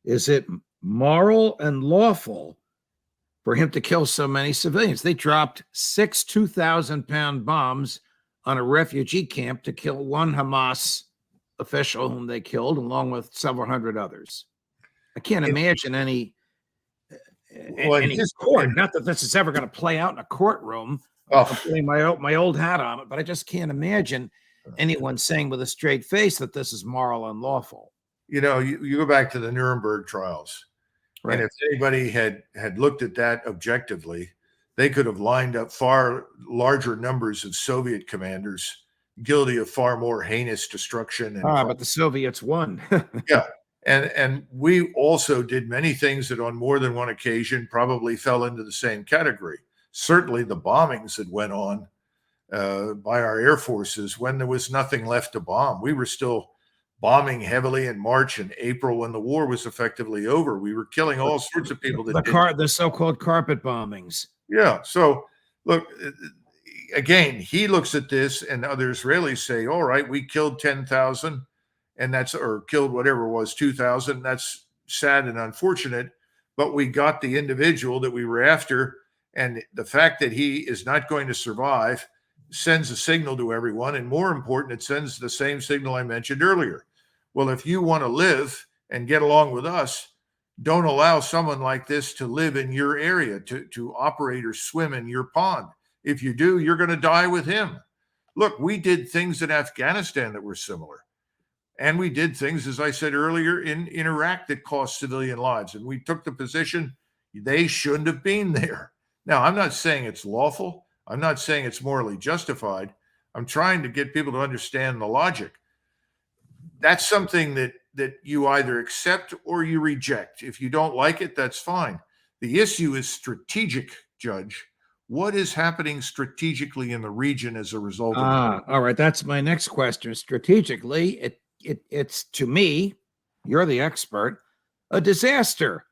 is it moral and lawful for him to kill so many civilians? They dropped 6 2,000-pound bombs on a refugee camp to kill one Hamas official whom they killed, along with several hundred others. I can't imagine any court. Not that this is ever going to play out in a courtroom. I'm putting my old hat on it, but I just can't imagine anyone saying with a straight face that this is moral and lawful. You know, you go back to the Nuremberg trials, right? And if anybody had looked at that objectively, they could have lined up far larger numbers of Soviet commanders guilty of far more heinous destruction. But the Soviets won. Yeah. And we also did many things that on more than one occasion probably fell into the same category. Certainly the bombings that went on by our air forces when there was nothing left to bomb. We were still bombing heavily in March and April when the war was effectively over. We were killing all sorts of people. The so-called carpet bombings. Yeah. So look, again, he looks at this and other Israelis say, all right, we killed 10,000 and or killed whatever it was, 2,000. That's sad and unfortunate, but we got the individual that we were after. And the fact that he is not going to survive sends a signal to everyone. And more important, it sends the same signal I mentioned earlier. Well, if you want to live and get along with us, don't allow someone like this to live in your area, to operate or swim in your pond. If you do, you're going to die with him. Look, we did things in Afghanistan that were similar. And we did things, as I said earlier, in Iraq that cost civilian lives. And we took the position they shouldn't have been there. Now, I'm not saying it's lawful. I'm not saying it's morally justified. I'm trying to get people to understand the logic. That's something that you either accept or you reject. If you don't like it, that's fine. The issue is strategic, Judge. What is happening strategically in the region as a result of that? All right, that's my next question. Strategically, it's to me, you're the expert, a disaster.